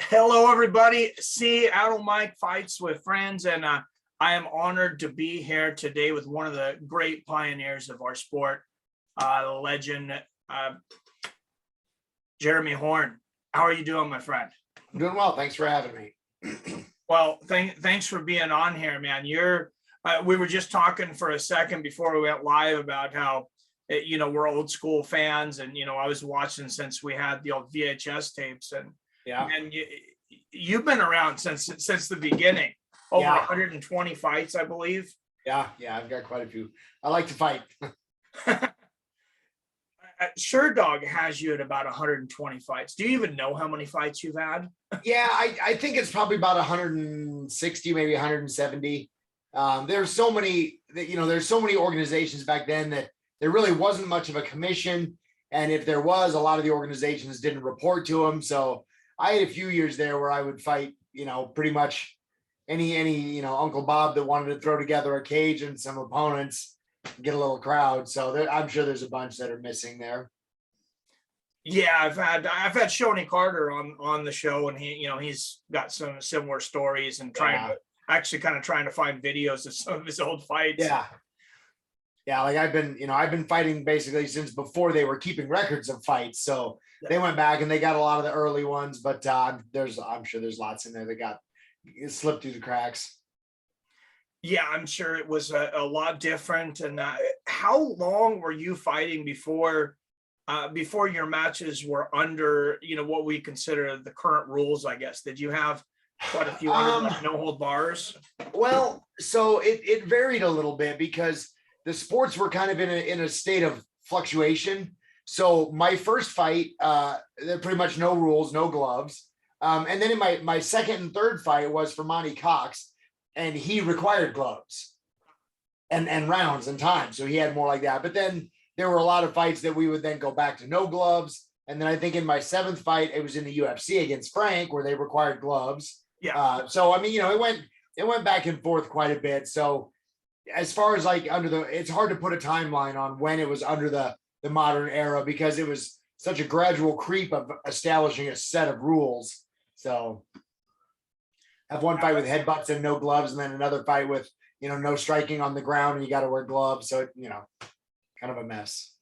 Hello, everybody. Seattle Mike Fights with Friends, and I am honored to be here today with one of the great pioneers of our sport, the legend, Jeremy Horn. How are you doing, my friend? I'm doing well. Thanks for having me. Well, thanks for being on here, man. We were just talking for a second before we went live about how, we're old school fans, and I was watching since we had the old VHS tapes, and Yeah. and you've been around since the beginning. Over 120 fights, I believe. Yeah, I've got quite a few. I like to fight. Sure Dog has you at about 120 fights. Do you even know how many fights you've had? Yeah, I think it's probably about 160, maybe 170. There's so many there's so many organizations back then that there really wasn't much of a commission. And if there was, a lot of the organizations didn't report to them. So I had a few years there where I would fight, pretty much any Uncle Bob that wanted to throw together a cage and some opponents, get a little crowd. So I'm sure there's a bunch that are missing there. Yeah, I've had Shoney Carter on the show, and he's got some similar stories and trying to find videos of some of his old fights. Yeah, like I've been fighting basically since before they were keeping records of fights. So they went back and they got a lot of the early ones, but I'm sure there's lots in there that got slipped through the cracks. Yeah, I'm sure it was a lot different. And how long were you fighting before your matches were under, what we consider the current rules, I guess? Did you have quite a few no hold bars? Well, so it varied a little bit because the sports were kind of in a state of fluctuation. So my first fight, there pretty much no rules, no gloves. And then in my second and third fight was for Monty Cox, and he required gloves and rounds and time. So he had more like that. But then there were a lot of fights that we would then go back to no gloves. And then I think in my seventh fight, it was in the UFC against Frank, where they required gloves. Yeah. So I mean, it went back and forth quite a bit. So as far as like it's hard to put a timeline on when it was under the modern era, because it was such a gradual creep of establishing a set of rules. So have one fight with headbutts and no gloves, and then another fight with, no striking on the ground and you got to wear gloves. So, kind of a mess.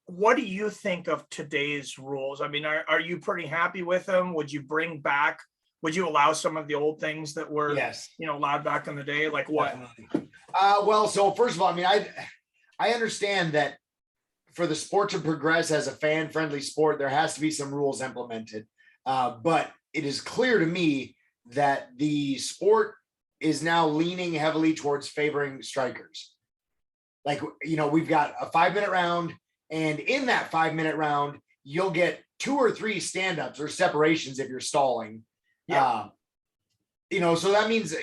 What do you think of today's rules? I mean, are you pretty happy with them? Would you allow some of the old things that were, allowed back in the day? Like what? Well, so first of all, I mean, I understand that for the sport to progress as a fan-friendly sport, there has to be some rules implemented. But it is clear to me that the sport is now leaning heavily towards favoring strikers. Like, we've got a 5-minute round, and in that 5-minute round, you'll get 2 or 3 stand-ups or separations if you're stalling. Yeah. So that means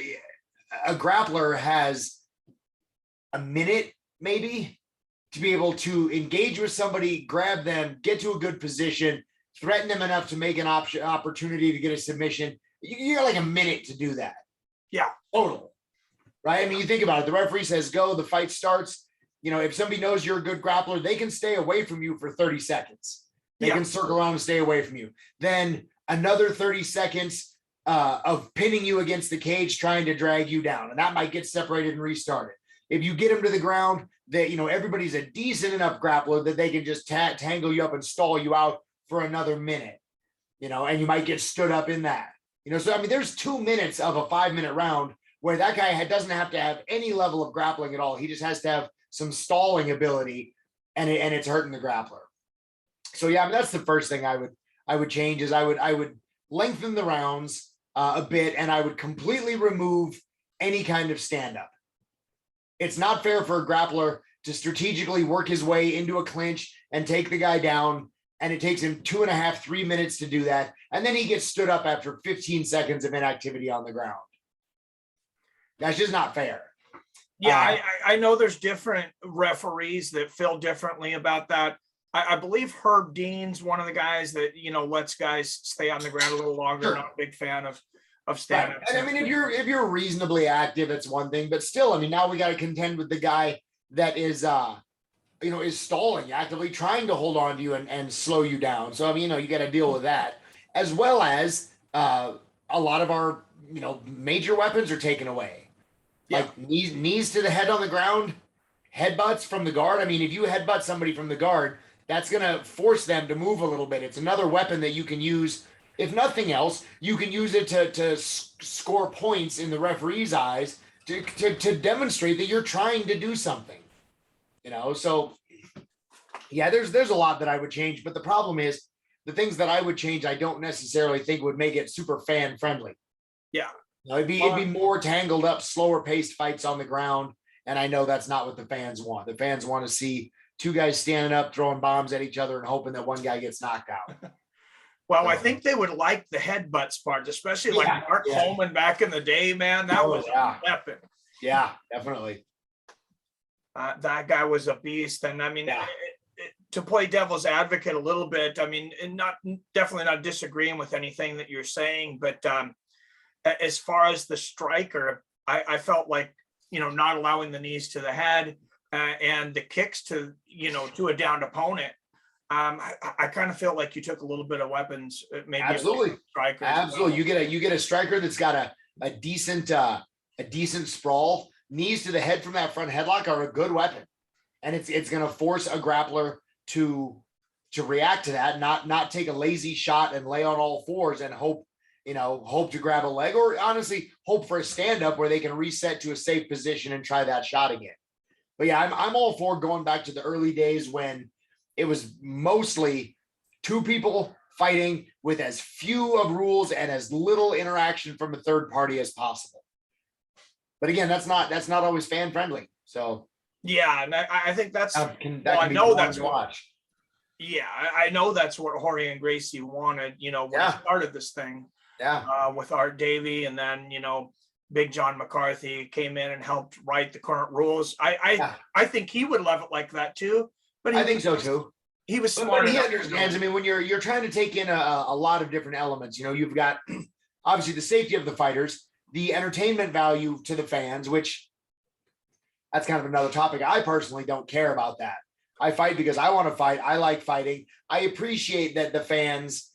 a grappler has a minute maybe to be able to engage with somebody, grab them, get to a good position, threaten them enough to make an opportunity to get a submission. You got like a minute to do that. Yeah. Total. Right? I mean, you think about it. The referee says go, the fight starts. If somebody knows you're a good grappler, they can stay away from you for 30 seconds. They can circle around and stay away from you. Then another 30 seconds of pinning you against the cage, trying to drag you down. And that might get separated and restarted. If you get them to the ground, that everybody's a decent enough grappler that they can just tangle you up and stall you out for another minute, and you might get stood up in that. So I mean, there's 2 minutes of a 5-minute round where that guy doesn't have to have any level of grappling at all. He just has to have some stalling ability, and it's hurting the grappler. So yeah, I mean, that's the first thing I would change is I would lengthen the rounds a bit, and I would completely remove any kind of stand-up. It's not fair for a grappler to strategically work his way into a clinch and take the guy down, and it takes him 2.5, 3 minutes to do that, and then he gets stood up after 15 seconds of inactivity on the ground. That's just not fair. Yeah, I know there's different referees that feel differently about that. I believe Herb Dean's one of the guys that, lets guys stay on the ground a little longer. Sure. Not a big fan of stand-up. Right. And I mean, if you're reasonably active, it's one thing, but still, I mean, now we got to contend with the guy that is is stalling, actively trying to hold on to you and slow you down. So I mean, you got to deal with that. as well as a lot of our, major weapons are taken away. Yeah. Like knees to the head on the ground, headbutts from the guard. I mean, if you headbutt somebody from the guard, that's going to force them to move a little bit. It's another weapon that you can use. If nothing else, you can use it to score points in the referee's eyes to demonstrate that you're trying to do something. So yeah, there's a lot that I would change, but the problem is the things that I would change, I don't necessarily think would make it super fan friendly. Yeah. It'd be more tangled up, slower paced fights on the ground. And I know that's not what the fans want. The fans want to see two guys standing up, throwing bombs at each other and hoping that one guy gets knocked out. Well, I think they would like the headbutts part, especially like Mark Coleman back in the day, man. That was a weapon. Yeah, definitely. That guy was a beast. And I mean, to play devil's advocate a little bit, I mean, and definitely not disagreeing with anything that you're saying, but as far as the striker, I felt like, not allowing the knees to the head and the kicks to a downed opponent. I kind of feel like you took a little bit of weapons, maybe. Absolutely. Absolutely. Well. You get a striker that's got a decent sprawl. Knees to the head from that front headlock are a good weapon. And it's going to force a grappler to react to that, not take a lazy shot and lay on all fours and hope to grab a leg, or honestly hope for a stand up where they can reset to a safe position and try that shot again. But yeah, I'm all for going back to the early days when it was mostly two people fighting with as few of rules and as little interaction from a third party as possible. But again, that's not always fan friendly. So yeah, and I think that's I know that's watch. Yeah, I know that's what Jorge and Gracie wanted, when we started this thing. Yeah. With Art Davey, and then Big John McCarthy came in and helped write the current rules. I think he would love it like that too. But I think so too. He was smart. But he understands. I mean, when you're trying to take in a lot of different elements, you've got obviously the safety of the fighters, the entertainment value to the fans, which that's kind of another topic. I personally don't care about that. I fight because I want to fight. I like fighting. I appreciate that the fans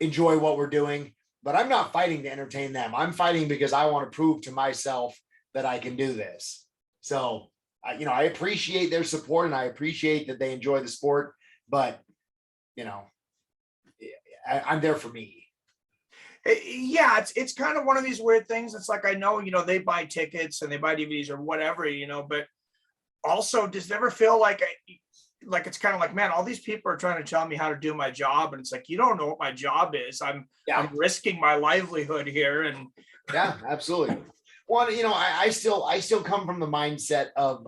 enjoy what we're doing, but I'm not fighting to entertain them. I'm fighting because I want to prove to myself that I can do this. So, I appreciate their support and I appreciate that they enjoy the sport, but I'm there for me. Yeah, it's kind of one of these weird things. It's like, I know, they buy tickets and they buy DVDs or whatever, but also does it ever feel like it's kind of like, man, all these people are trying to tell me how to do my job. And it's like, you don't know what my job is. I'm risking my livelihood here. And yeah, absolutely. Well, I still come from the mindset of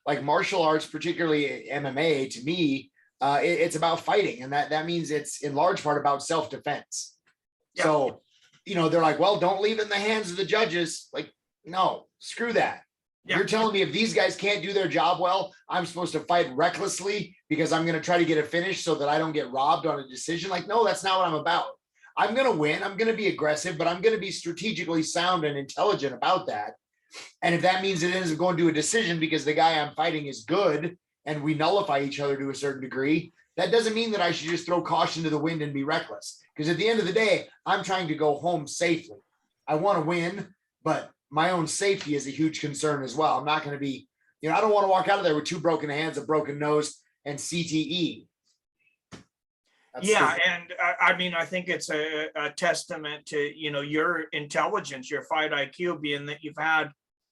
like martial arts, particularly MMA. To me, it's about fighting. And that means it's in large part about self-defense. Yeah. So, they're like, well, don't leave it in the hands of the judges. Like, no, screw that. Yeah. You're telling me if these guys can't do their job well, I'm supposed to fight recklessly because I'm going to try to get a finish so that I don't get robbed on a decision? Like, no, that's not what I'm about. I'm going to win. I'm going to be aggressive, but I'm going to be strategically sound and intelligent about that. And if that means it ends up going to a decision because the guy I'm fighting is good and we nullify each other to a certain degree, that doesn't mean that I should just throw caution to the wind and be reckless. Because at the end of the day, I'm trying to go home safely. I want to win, but my own safety is a huge concern as well. I'm not going to be, I don't want to walk out of there with two broken hands, a broken nose, and CTE. And I mean, I think it's a testament to, your intelligence, your fight IQ, being that you've had,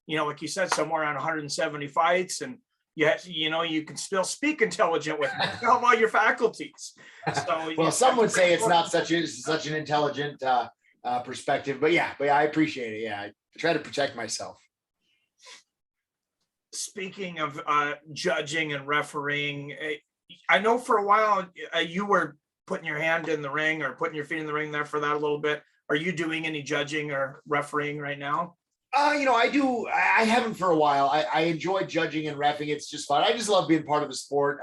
like you said, somewhere around 170 fights, and yet, you can still speak intelligent with all your faculties. So, well, some would say it's not such an intelligent perspective, but I appreciate it. Yeah. I try to protect myself. Speaking of judging and refereeing, I know for a while you were putting your hand in the ring or putting your feet in the ring there for that a little bit. Are you doing any judging or refereeing right now? I do. I haven't for a while. I enjoy judging and reffing. It's just fun. I just love being part of the sport.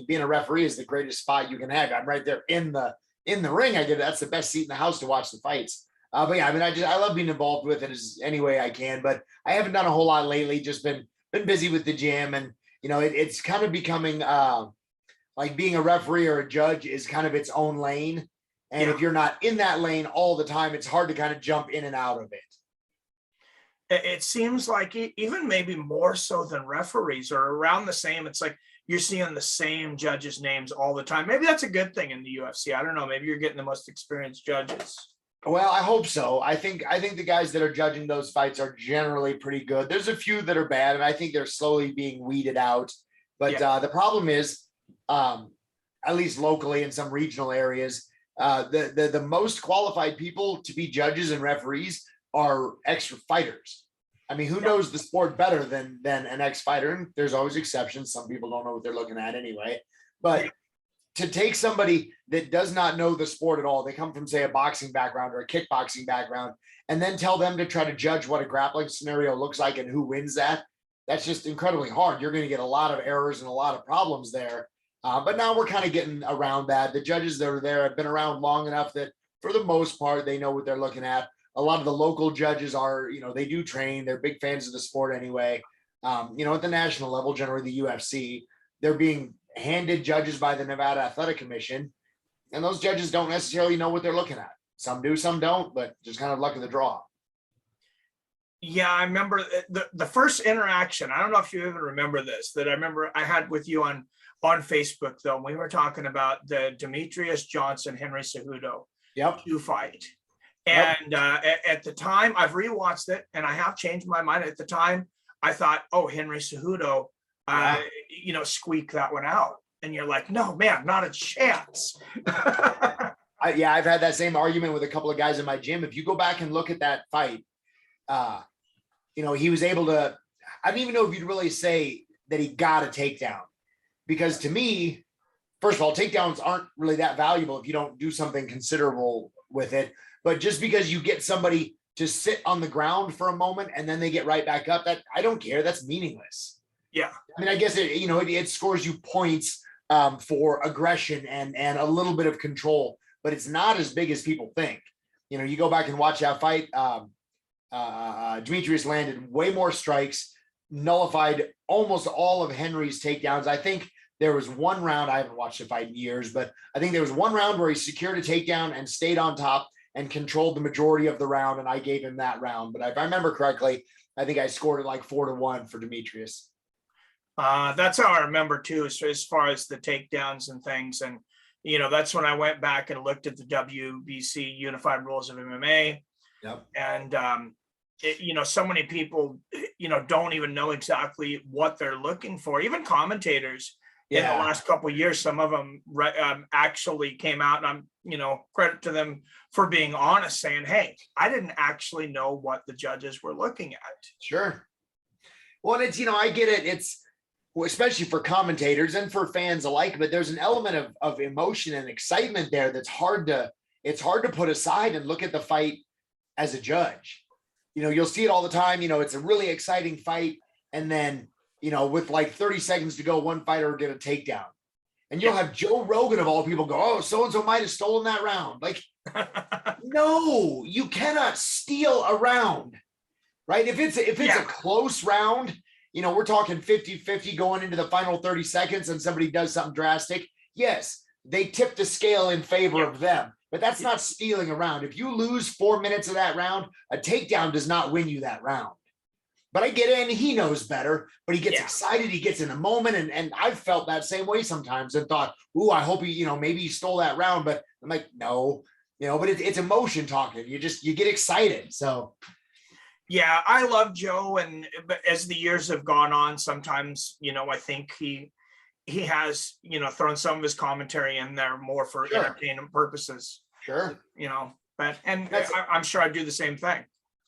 Being a referee is the greatest spot you can have. I'm right there in the ring. That's the best seat in the house to watch the fights. I love being involved with it as any way I can, but I haven't done a whole lot lately. Just been busy with the gym, and it's kind of becoming like being a referee or a judge is kind of its own lane. And if you're not in that lane all the time, it's hard to kind of jump in and out of it. It seems like even maybe more so than referees, or around the same. It's like you're seeing the same judges' names all the time. Maybe that's a good thing in the UFC. I don't know. Maybe you're getting the most experienced judges. Well, I hope so. I think the guys that are judging those fights are generally pretty good. There's a few that are bad, and I think they're slowly being weeded out. But the problem is, at least locally in some regional areas, the most qualified people to be judges and referees are ex-fighters. I mean, who knows the sport better than an ex-fighter? And there's always exceptions. Some people don't know what they're looking at anyway. But to take somebody that does not know the sport at all, they come from, say, a boxing background or a kickboxing background, and then tell them to try to judge what a grappling scenario looks like and who wins that's just incredibly hard. You're going to get a lot of errors and a lot of problems there. But now we're kind of getting around that. The judges that are there have been around long enough that for the most part, they know what they're looking at. A lot of the local judges are, they do train. They're big fans of the sport anyway. At the national level, generally the UFC, they're being handed judges by the Nevada Athletic Commission. And those judges don't necessarily know what they're looking at. Some do, some don't, but just kind of luck of the draw. Yeah, I remember the first interaction. I don't know if you even remember this, that I remember I had with you on Facebook, though. We were talking about the Demetrius Johnson, Henry Cejudo 2 fight. And at the time, I've rewatched it, and I have changed my mind. At the time, I thought, oh, Henry Cejudo, squeak that one out. And you're like, no, man, not a chance. I've had that same argument with a couple of guys in my gym. If you go back and look at that fight, he was able to, I don't even know if you'd really say that he got a takedown, because to me, first of all, takedowns aren't really that valuable if you don't do something considerable with it. But just because you get somebody to sit on the ground for a moment and then they get right back up, that I don't care. That's meaningless. Yeah. I mean, I guess it scores you points for aggression and a little bit of control, but it's not as big as people think. You go back and watch that fight. Demetrius landed way more strikes, nullified almost all of Henry's takedowns. I think there was one round, I haven't watched the fight in years, but I think there was one round where he secured a takedown and stayed on top and controlled the majority of the round, and I gave him that round. But if I remember correctly, I think I scored it like 4-1 for Demetrius. That's how I remember too, as far as the takedowns and things. And, that's when I went back and looked at the WBC Unified Rules of MMA. Yep. And, so many people, don't even know exactly what they're looking for. Even commentators in the last couple of years, some of them actually came out, and I'm, credit to them for being honest, saying, hey, I didn't actually know what the judges were looking at. Sure. Well, it's, I get it. It's, especially for commentators and for fans alike, but there's an element of emotion and excitement there that's hard to put aside and look at the fight as a judge. You'll see it all the time. It's a really exciting fight. And then, with like 30 seconds to go, one fighter will get a takedown. And you'll have Joe Rogan of all people go, oh, so-and-so might have stolen that round. Like, no, you cannot steal a round, right? If it's a close round, we're talking 50-50 going into the final 30 seconds and somebody does something drastic. Yes, they tip the scale in favor of them, but that's not stealing a round. If you lose 4 minutes of that round, a takedown does not win you that round. But I get it, and he knows better, but he gets excited, he gets in the moment, and I've felt that same way sometimes and thought, ooh, I hope he, maybe he stole that round, but I'm like, no, but it's emotion talking. You get excited. So yeah, I love Joe, and as the years have gone on, sometimes, I think he has, thrown some of his commentary in there more for entertainment purposes. Sure. But I'm sure I'd do the same thing.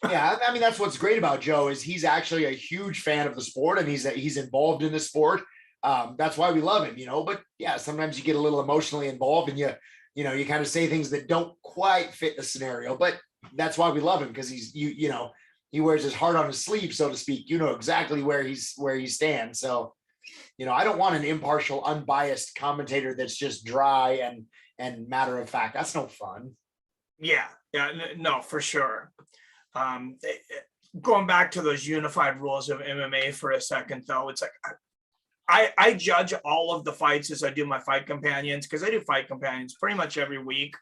Yeah, I mean, that's what's great about Joe is he's actually a huge fan of the sport, and he's involved in the sport. That's why we love him, But yeah, sometimes you get a little emotionally involved, and you kind of say things that don't quite fit the scenario. But that's why we love him, because he's he wears his heart on his sleeve, so to speak. Exactly where he stands. So, I don't want an impartial, unbiased commentator that's just dry and matter of fact. That's no fun. Yeah, no, for sure. Going back to those unified rules of MMA for a second, though, it's like I judge all of the fights as I do my fight companions, because I do fight companions pretty much every week.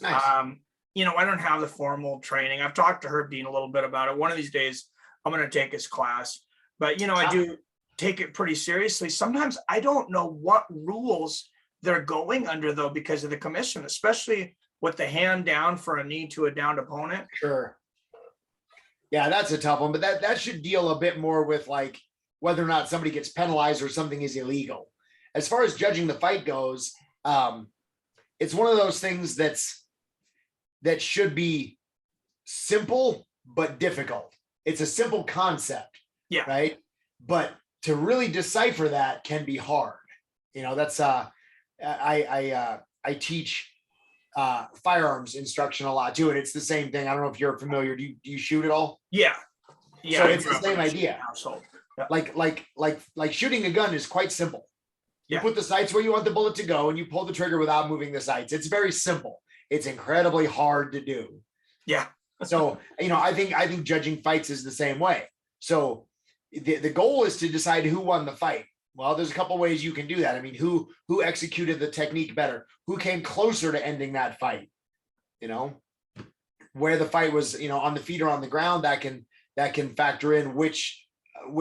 Nice. I don't have the formal training. I've talked to her being a little bit about it. One of these days I'm going to take his class, but I do take it pretty seriously. Sometimes I don't know what rules they're going under though, because of the commission, especially with the hand down for a knee to a downed opponent. Sure. Yeah, that's a tough one, but that should deal a bit more with like whether or not somebody gets penalized or something is illegal. As far as judging the fight goes, it's one of those things that should be simple but difficult. It's a simple concept, Yeah. right? But to really decipher that can be hard. That's I teach firearms instruction a lot too, and it's the same thing. I don't know if you're familiar. Do you shoot at all? Yeah. So it's the same idea. Yeah. Like shooting a gun is quite simple. You put the sights where you want the bullet to go, and you pull the trigger without moving the sights. It's very simple. It's incredibly hard to do. Yeah. So I think judging fights is the same way. So the goal is to decide who won the fight. Well, there's a couple ways you can do that. I mean, who executed the technique better? Who came closer to ending that fight? Where the fight was, on the feet or on the ground, that can factor in which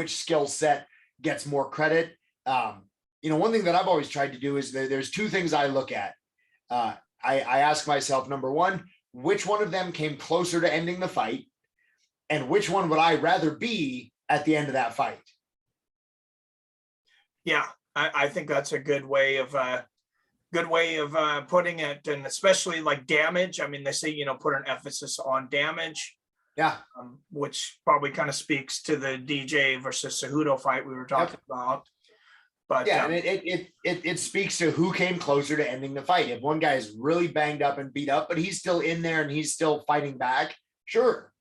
skill set gets more credit. One thing that I've always tried to do is there's two things I look at. I ask myself, number one, which one of them came closer to ending the fight, and which one would I rather be at the end of that fight? Yeah, I think that's a good way of putting it, and especially like damage. I mean, they say put an emphasis on damage. Yeah, which probably kind of speaks to the DJ versus Cejudo fight we were talking about. But yeah, and it speaks to who came closer to ending the fight. If one guy is really banged up and beat up, but he's still in there and he's still fighting back, sure.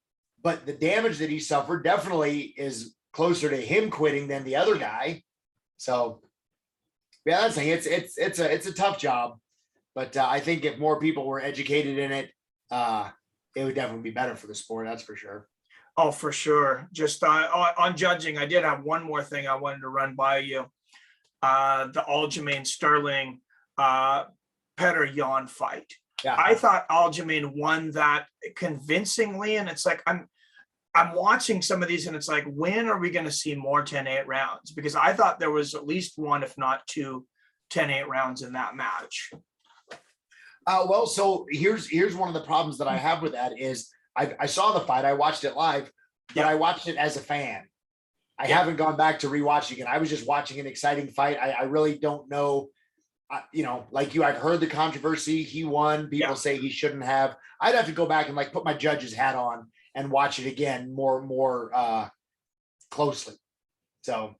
But the damage that he suffered definitely is closer to him quitting than the other guy. So yeah, that's the thing. It's a tough job, but I think if more people were educated in it, it would definitely be better for the sport. That's for sure. Oh, for sure. Just on judging, I did have one more thing I wanted to run by you. The Aljamain Sterling Petr Yan fight. Yeah. I thought Aljamain won that convincingly, and it's like I'm watching some of these, and it's like, when are we going to see more 10-8 rounds? Because I thought there was at least one, if not two, 10-8 rounds in that match. Well, so here's one of the problems that I have with that is I saw the fight, I watched it live, but I watched it as a fan. I haven't gone back to rewatching it. I was just watching an exciting fight. I really don't know, like you, I've heard the controversy. He won. People say he shouldn't have. I'd have to go back and like put my judge's hat on and watch it again more closely. So,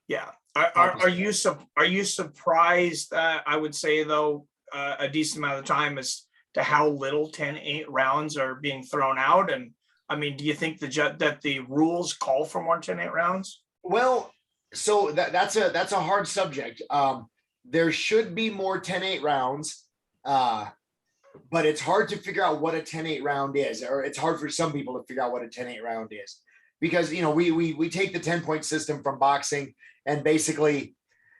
yeah. Are you surprised? I would say though, a decent amount of the time as to how little 10-8 rounds are being thrown out. And I mean, do you think that the rules call for more 10-8 rounds? Well, so that's a hard subject. There should be more 10-8 rounds, but it's hard to figure out what a 10-8 round is, or it's hard for some people to figure out what a 10-8 round is, because we take the 10-point system from boxing, and basically,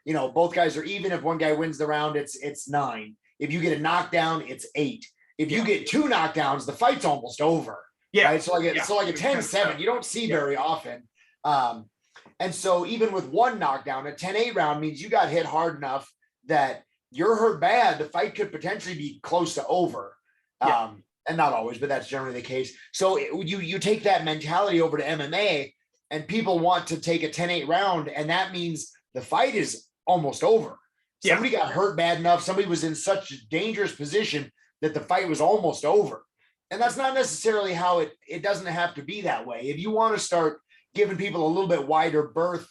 both guys are even. If one guy wins the round, it's 9. If you get a knockdown, it's 8. If you get 2 knockdowns, the fight's almost over. Yeah. Right. So like a 10-7, you don't see very often. And so even with one knockdown, a 10-8 round means you got hit hard enough that you're hurt bad. The fight could potentially be close to over. And not always, but that's generally the case. So you take that mentality over to MMA, and people want to take a 10-8 round, and that means the fight is almost over. Somebody got hurt bad enough. Somebody was in such a dangerous position that the fight was almost over. And that's not necessarily how it doesn't have to be that way. If you want to start giving people a little bit wider berth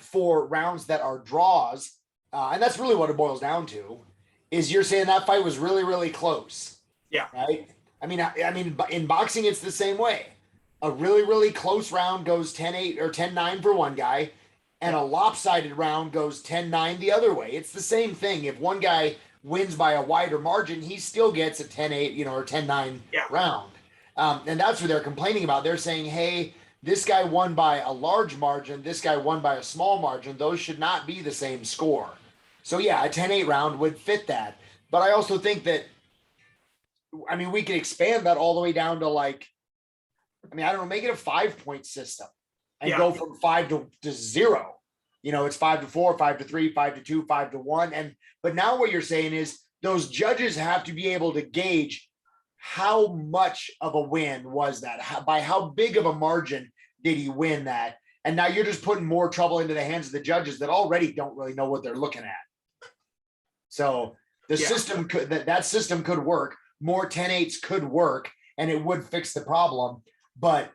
for rounds that are draws, and that's really what it boils down to, is you're saying that fight was really, really close. Yeah. Right. I mean, in boxing, it's the same way. A really, really close round goes 10-8 or 10-9 for one guy, and a lopsided round goes 10-9 the other way. It's the same thing. If one guy wins by a wider margin, he still gets a 10-8, or 10-9 round. And that's what they're complaining about. They're saying, hey, this guy won by a large margin, this guy won by a small margin. Those should not be the same score. So yeah, a 10-8 round would fit that. But I also think that I mean, we can expand that all the way down to like, I mean, I don't know, make it a 5-point system and go from 5 to 0. It's 5 to 4, 5 to 3, 5 to 2, 5 to 1. But now what you're saying is those judges have to be able to gauge how much of a win was that? By how big of a margin did he win that? And now you're just putting more trouble into the hands of the judges that already don't really know what they're looking at. So the system could, that system could work. More 10-8s could work, and it would fix the problem. But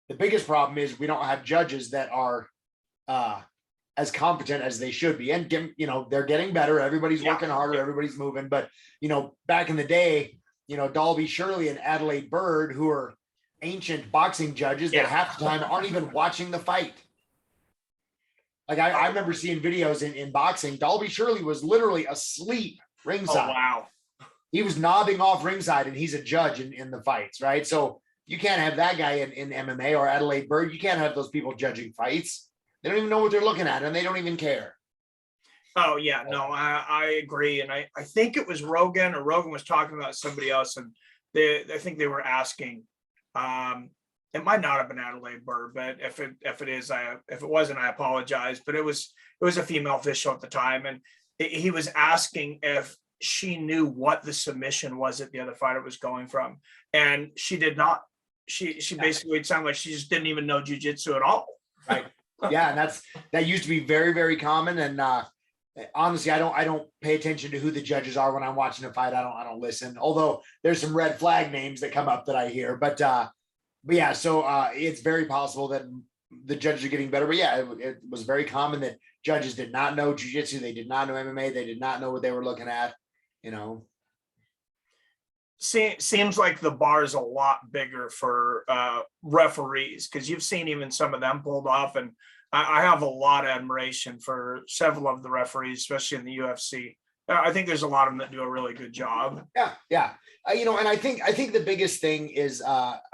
the biggest problem is we don't have judges that are as competent as they should be. And, they're getting better. Everybody's working harder. Everybody's moving. But, back in the day, Dalby Shirley and Adelaide Bird, who are ancient boxing judges that half the time aren't even watching the fight. Like I remember seeing videos in boxing. Dalby Shirley was literally asleep ringside. Oh, wow. He was nodding off ringside, and he's a judge in the fights, right? So you can't have that guy in MMA, or Adelaide Bird. You can't have those people judging fights. They don't even know what they're looking at, and they don't even care. Oh, yeah, no, I agree. And I think it was Rogan, or Rogan was talking about somebody else, and I think they were asking, it might not have been Adelaide Bird, but if it wasn't, I apologize. But it was a female official at the time, and he was asking if she knew what the submission was that the other fighter was going from, and she did not. She basically, it sounded like she just didn't even know jiu-jitsu at all. Right. Yeah, and that used to be very, very common. And honestly, I don't pay attention to who the judges are when I'm watching a fight. I don't listen. Although there's some red flag names that come up that I hear. But yeah, so it's very possible that the judges are getting better. But yeah, it was very common that judges did not know jiu-jitsu. They did not know MMA. They did not know what they were looking at. Seems like the bar is a lot bigger for referees, because you've seen even some of them pulled off, and I have a lot of admiration for several of the referees, especially in the UFC. I think there's a lot of them that do a really good job. Yeah. And I think the biggest thing is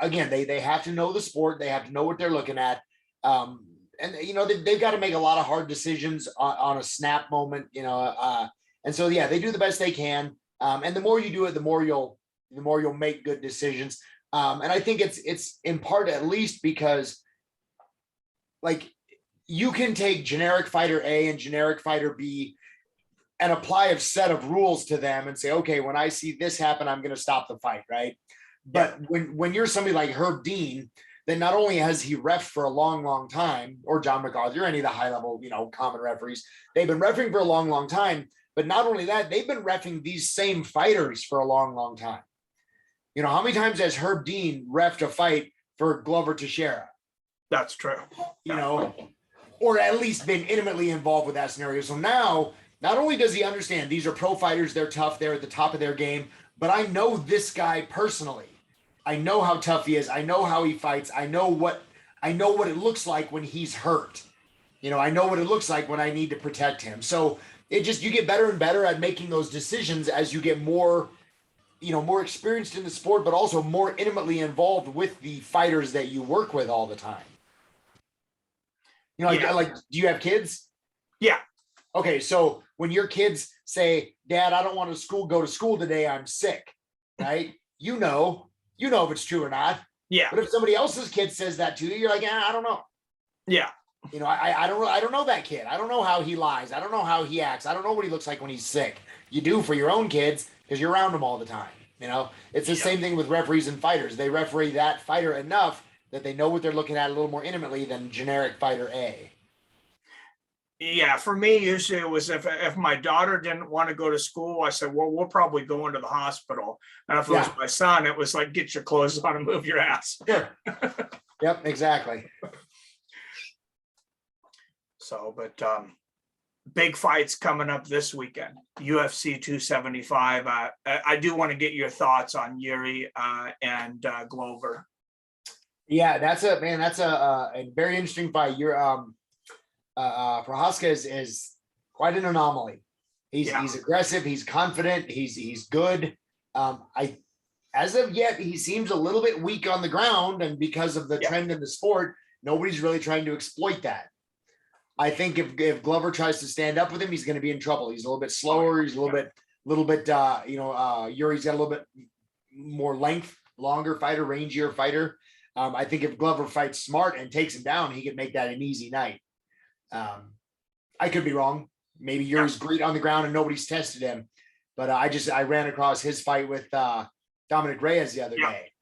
again, they have to know the sport. They have to know what they're looking at. And they've got to make a lot of hard decisions on a snap moment. And so yeah, they do the best they can. And the more you do it, the more you'll make good decisions. And I think it's in part at least because, like, you can take generic fighter A and generic fighter B and apply a set of rules to them and say, okay, when I see this happen, I'm going to stop the fight, right? But when you're somebody like Herb Dean, then not only has he reffed for a long, long time, or John MacArthur, any of the high level, common referees, they've been reffing for a long, long time. But not only that, they've been reffing these same fighters for a long, long time. How many times has Herb Dean reffed a fight for Glover Teixeira? That's true. Or at least been intimately involved with that scenario. So now, not only does he understand these are pro fighters, they're tough, they're at the top of their game, but I know this guy personally. I know how tough he is. I know how he fights. I know what it looks like when he's hurt. I know what it looks like when I need to protect him. So you get better and better at making those decisions as you get more experienced in the sport, but also more intimately involved with the fighters that you work with all the time. Like, do you have kids? Yeah. Okay. So when your kids say, Dad, I don't want to go to school today, I'm sick. Right. You know if it's true or not. Yeah. But if somebody else's kid says that to you, you're like, I don't know. Yeah. I don't know that kid. I don't know how he lies. I don't know how he acts. I don't know what he looks like when he's sick. You do for your own kids because you're around them all the time. It's the same thing with referees and fighters. They referee that fighter enough that they know what they're looking at a little more intimately than generic fighter A. Yeah, for me, usually it was if my daughter didn't want to go to school, I said, well, we'll probably go into the hospital. And if it was my son, it was like, get your clothes on and move your ass. Sure. Yep, exactly. So, but big fights coming up this weekend. UFC 275. I do want to get your thoughts on Yuri and Glover. Yeah, that's a very interesting fight. Prohaska is quite an anomaly. He's aggressive. He's confident. He's good. As of yet, he seems a little bit weak on the ground, and because of the trend in the sport, nobody's really trying to exploit that. I think if Glover tries to stand up with him, he's going to be in trouble. He's a little bit slower. He's a little bit. Yuri's got a little bit more length, longer fighter, rangier fighter. I think if Glover fights smart and takes him down, he could make that an easy night. I could be wrong. Maybe Yuri's great on the ground and nobody's tested him. But I ran across his fight with Dominic Reyes the other day.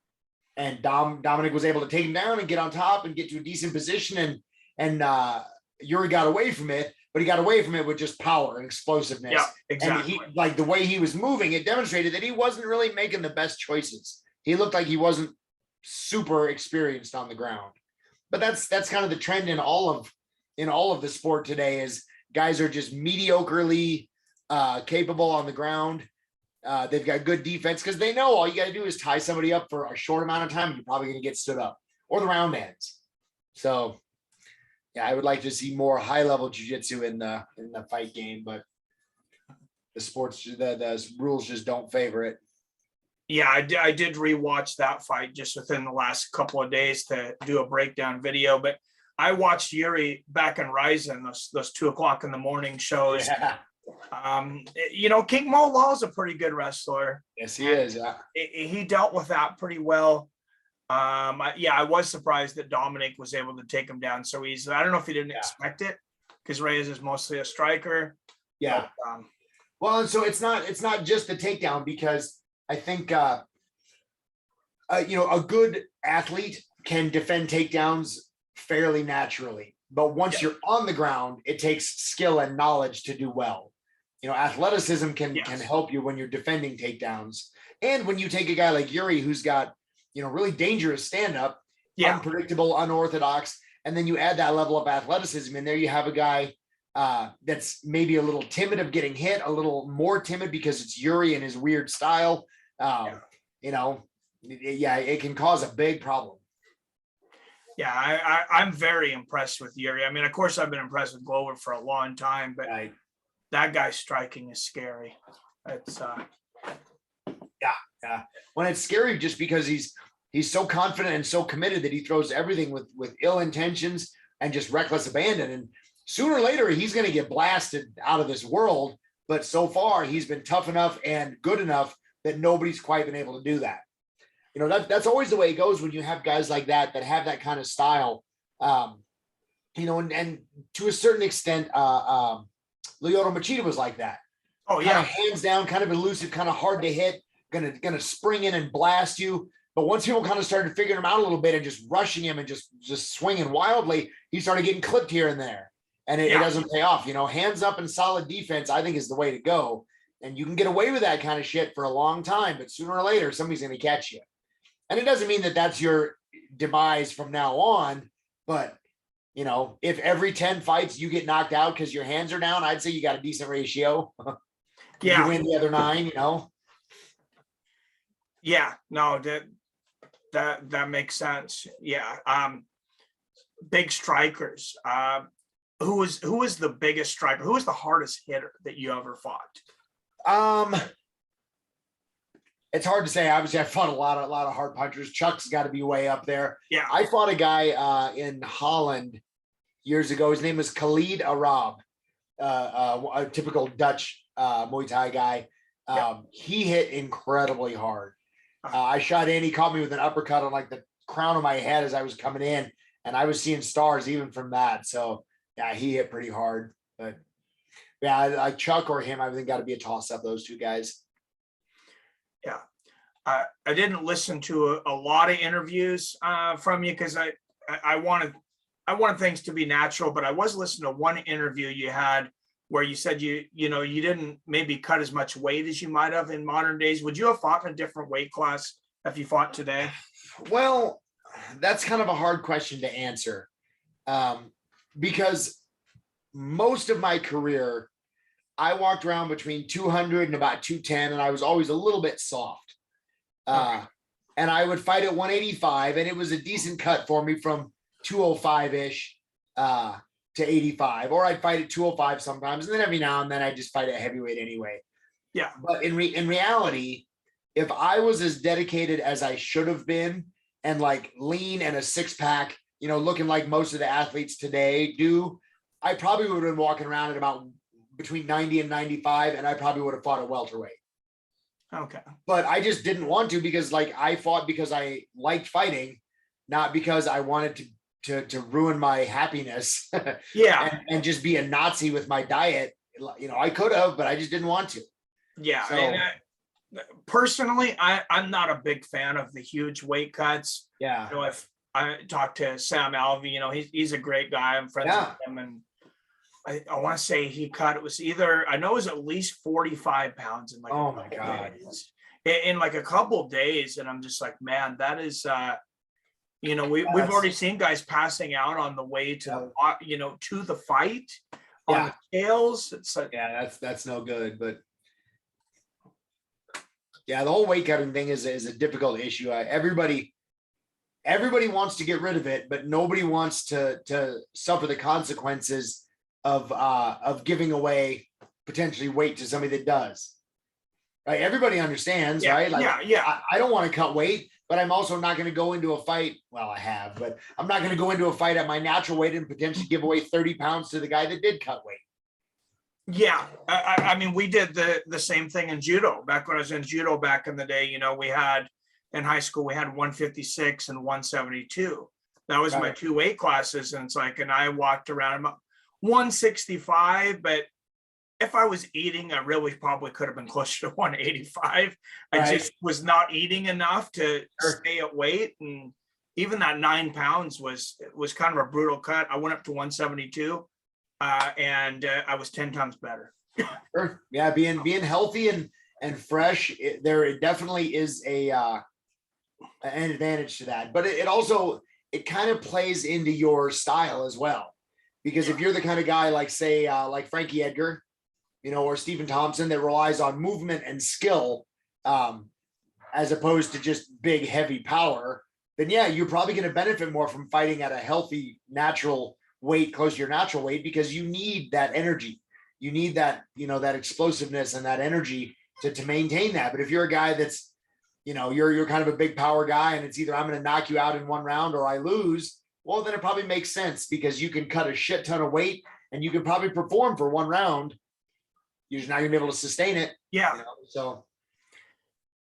And Dominic was able to take him down and get on top and get to a decent position. And Yuri got away from it, but he got away from it with just power and explosiveness. Yeah, exactly. And like the way he was moving, it demonstrated that he wasn't really making the best choices. He looked like he wasn't super experienced on the ground. But that's kind of the trend in all of the sport today is guys are just mediocrely capable on the ground. They've got good defense because they know all you got to do is tie somebody up for a short amount of time. And you're probably going to get stood up or the round ends. So, yeah, I would like to see more high level jiu-jitsu in the fight game, but the rules just don't favor it. Yeah, I did rewatch that fight just within the last couple of days to do a breakdown video, but I watched Yuri back in Ryzen, those 2:00 in the morning shows. Yeah. King Mo Law's a pretty good wrestler. Yes, he is. Yeah. He dealt with that pretty well. I was surprised that Dominic was able to take him down so easily. I don't know if he didn't expect it because Reyes is mostly a striker. Yeah. But, well, so it's not just the takedown because I think a good athlete can defend takedowns fairly naturally, but once you're on the ground, it takes skill and knowledge to do well. Athleticism can help you when you're defending takedowns, and when you take a guy like Yuri who's got really dangerous stand-up, unpredictable, unorthodox, and then you add that level of athleticism in there, you have a guy that's maybe a little timid of getting hit, a little more timid because it's Yuri and his weird style. It can cause a big problem. Yeah, I'm very impressed with Yuri. I mean, of course, I've been impressed with Glover for a long time, but that guy's striking is scary. It's When it's scary, just because he's so confident and so committed that he throws everything with ill intentions and just reckless abandon. And sooner or later, he's going to get blasted out of this world. But so far, he's been tough enough and good enough that nobody's quite been able to do that. That's always the way it goes when you have guys like that have that kind of style. And to a certain extent, Lyoto Machida was like that. Oh, yeah. Kind of hands down, kind of elusive, kind of hard to hit, gonna spring in and blast you. But once people kind of started figuring him out a little bit and just rushing him and just swinging wildly, he started getting clipped here and there. And it doesn't pay off. Hands up and solid defense, I think, is the way to go. And you can get away with that kind of shit for a long time, but sooner or later, somebody's going to catch you. And it doesn't mean that that's your demise from now on, but if every 10 fights you get knocked out because your hands are down, I'd say you got a decent ratio. You win the other 9, Yeah, no, that makes sense. Yeah. Big strikers. Who was the biggest striker? Who was the hardest hitter that you ever fought? It's hard to say. Obviously, I fought a lot of hard punchers. Chuck's got to be way up there. Yeah. I fought a guy in Holland years ago. His name was Khalid Arab, a typical Dutch Muay Thai guy. He hit incredibly hard. I shot in. He caught me with an uppercut on like the crown of my head as I was coming in, and I was seeing stars even from that. So yeah, he hit pretty hard. But yeah, like Chuck or him, I think got to be a toss up. Those two guys. Yeah. I didn't listen to a lot of interviews from you because I wanted things to be natural, but I was listening to one interview you had where you said you didn't maybe cut as much weight as you might have in modern days. Would you have fought in a different weight class if you fought today? Well, that's kind of a hard question to answer because most of my career, I walked around between 200 and about 210, and I was always a little bit soft. And I would fight at 185, and it was a decent cut for me from 205-ish to 85, or I'd fight at 205 sometimes, and then every now and then I just fight at heavyweight anyway. Yeah. But in reality, if I was as dedicated as I should have been and like lean and a 6-pack, looking like most of the athletes today do, I probably would have been walking around at about between 90 and 95, and I probably would have fought at welterweight. Okay. But I just didn't want to because like I fought because I liked fighting, not because I wanted to ruin my happiness Yeah. and just be a Nazi with my diet. You know, I could have, but I just didn't want to. Yeah. So, And personally, I'm not a big fan of the huge weight cuts. yeah. You know, if I talked to Sam Alvey, you know, he's a great guy. I'm friends with him, and I want to say he cut, it was either, I know it was at least 45 pounds in like Oh my God. days. In like a couple days. And I'm just like, man, that is you know, we've already seen guys passing out on the way to you know, to the fight on the scales. It's like, yeah, that's no good. But yeah, the whole weight cutting thing is a difficult issue. Everybody wants to get rid of it, but nobody wants to suffer the consequences of giving away potentially weight to somebody that does. Right? Everybody understands, right? Like, I don't want to cut weight, but I'm also not going to go into a fight. Well, I have, but I'm not going to go into a fight at my natural weight and potentially give away 30 pounds to the guy that did cut weight. Yeah, I mean, we did the same thing in judo. Back when I was in judo back in the day, you know, we had in high school, we had 156 and 172. That was my two weight classes. And it's like, and I walked around 165, but if I was eating, I really probably could have been closer to 185. I just was not eating enough to stay at weight. And even that 9 pounds was kind of a brutal cut. I went up to 172 and I was 10 times better. Sure. Yeah. Being healthy and fresh, there definitely is an advantage to that, but it also, it kind of plays into your style as well. Because if you're the kind of guy like, say, like Frankie Edgar, you know, or Stephen Thompson that relies on movement and skill as opposed to just big, heavy power, then yeah, you're probably going to benefit more from fighting at a healthy, natural weight, close to your natural weight, because you need that energy. You need that, you know, that explosiveness and that energy to maintain that. But if you're a guy that's, you know, you're kind of a big power guy and it's either I'm going to knock you out in one round or I lose, well, then it probably makes sense because you can cut a shit ton of weight and you can probably perform for one round. You're just not gonna be able to sustain it. Yeah. You know? So.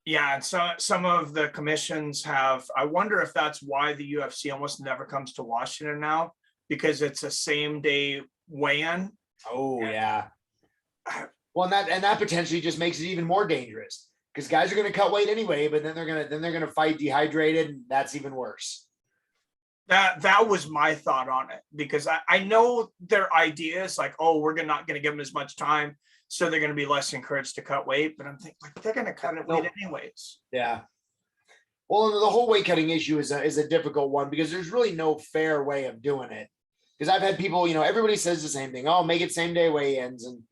Yeah. And so some of the commissions have, I wonder if that's why the UFC almost never comes to Washington now, because it's a same day weigh-in. Oh, yeah. Well, and that potentially just makes it even more dangerous because guys are going to cut weight anyway, but then they're going to fight dehydrated, and that's even worse. That was my thought on it, because I know their ideas like, oh, we're not going to give them as much time, so they're going to be less encouraged to cut weight. But I'm thinking like they're going to cut it weight anyways. Yeah. Well, the whole weight cutting issue is a difficult one because there's really no fair way of doing it. Because I've had people, you know, everybody says the same thing. Oh, make it same day weigh-ins, and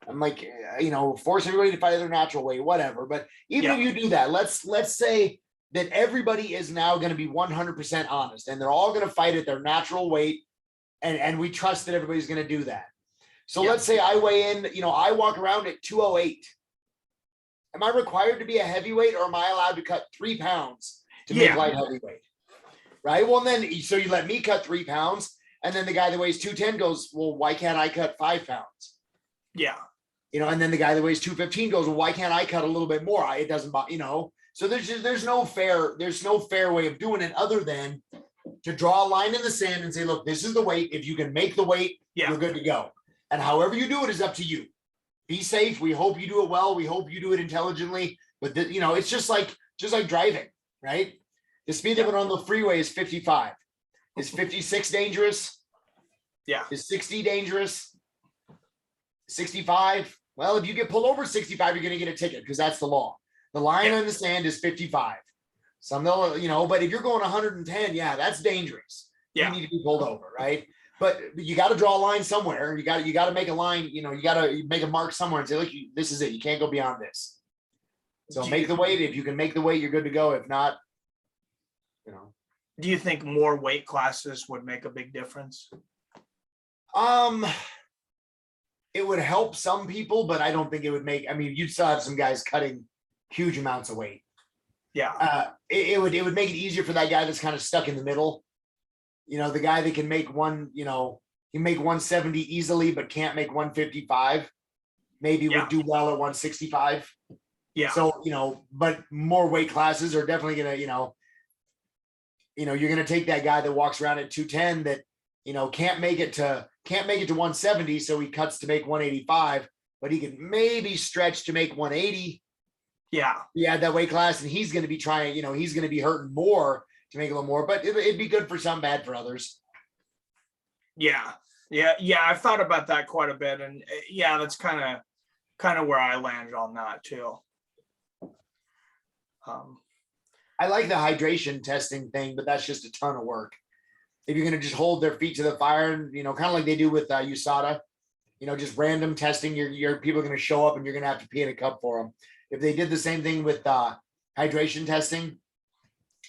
I'm like, you know, force everybody to fight at their natural weight, whatever. But even if you do that, let's say that everybody is now going to be 100% honest and they're all going to fight at their natural weight. And we trust that everybody's going to do that. So let's say I weigh in, you know, I walk around at 208. Am I required to be a heavyweight or am I allowed to cut 3 pounds to make light heavyweight? Right. Well, then, so you let me cut 3 pounds and then the guy that weighs 210 goes, well, why can't I cut 5 pounds? Yeah. You know, and then the guy that weighs 215 goes, well, why can't I cut a little bit more? It doesn't, you know. So there's no fair way of doing it other than to draw a line in the sand and say, look, this is the weight. If you can make the weight, you're good to go. And however you do it is up to you. Be safe. We hope you do it well. We hope you do it intelligently. But you know, it's just like driving, right? The speed limit on the freeway is 55. Is 56 dangerous? Yeah. Is 60 dangerous? 65? Well, if you get pulled over 65, you're going to get a ticket because that's the law. The line in the sand is 55. Some, you know, but if you're going 110, yeah, that's dangerous. You need to be pulled over, right? But you got to draw a line somewhere. You got to make a line. You know, you got to make a mark somewhere and say, look, this is it. You can't go beyond this. So make the weight. If you can make the weight, you're good to go. If not, you know. Do you think more weight classes would make a big difference? It would help some people, but I don't think it would make. I mean, you'd still have some guys cutting huge amounts of weight. Yeah. It would make it easier for that guy that's kind of stuck in the middle. You know, the guy that can make he make 170 easily, but can't make 155. Maybe would do well at 165. Yeah. So, but more weight classes are definitely going to, you're going to take that guy that walks around at 210 that, can't make it to 170. So he cuts to make 185, but he can maybe stretch to make 180. Yeah. Yeah. That weight class. And he's going to be trying, he's going to be hurting more to make a little more, but it'd be good for some, bad for others. Yeah. Yeah. I've thought about that quite a bit. And yeah, that's kind of where I landed on that too. I like the hydration testing thing, but that's just a ton of work. If you're going to just hold their feet to the fire and, kind of like they do with USADA, just random testing, your people are going to show up and you're going to have to pee in a cup for them. If they did the same thing with hydration testing,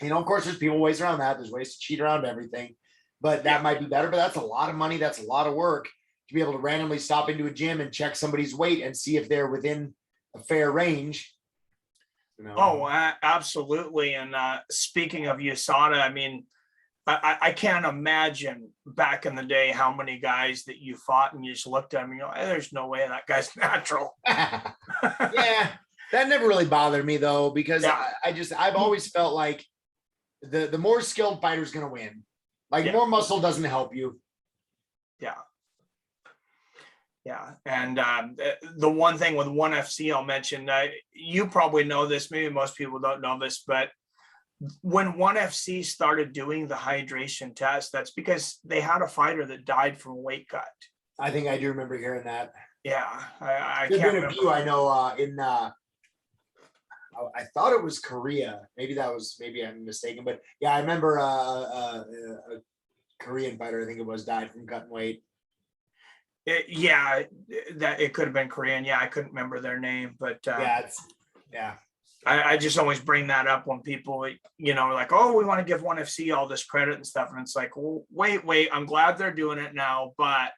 of course, there's people ways around that. There's ways to cheat around everything, but that might be better. But that's a lot of money. That's a lot of work to be able to randomly stop into a gym and check somebody's weight and see if they're within a fair range. Oh, absolutely. And speaking of USADA, I mean, I can't imagine back in the day how many guys that you fought and you just looked at them and hey, there's no way that guy's natural. Yeah, that never really bothered me though, because I've always felt like the more skilled fighter is going to win. Like more muscle doesn't help you. Yeah. Yeah. And the one thing with ONE FC I'll mention, you probably know this, maybe most people don't know this, but when ONE FC started doing the hydration test, that's because they had a fighter that died from a weight cut. I think I do remember hearing that. Yeah. I There's can't been a few I know I thought it was Korea. Maybe I'm mistaken, but yeah, I remember a Korean fighter, I think it was, died from cutting weight. That it could have been Korean. Yeah, I couldn't remember their name, but I just always bring that up when people, like, oh, we want to give ONE FC all this credit and stuff, and it's like, well, wait, I'm glad they're doing it now, but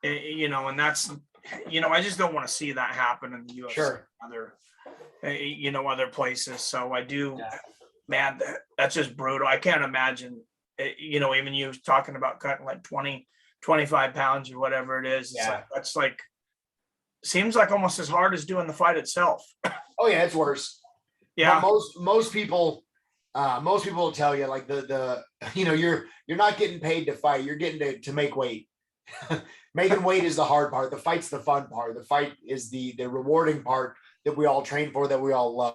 and that's, I just don't want to see that happen in the UFC. Sure. Other places. So I do, man, that's just brutal. I can't imagine, even you talking about cutting like 20, 25 pounds or whatever it is. It's like, that's like, seems like almost as hard as doing the fight itself. Oh yeah, it's worse. Yeah. But most people will tell you like you're not getting paid to fight. You're getting to make weight. Making weight is the hard part. The fight's the fun part. The fight is the rewarding part that we all train for, that we all love.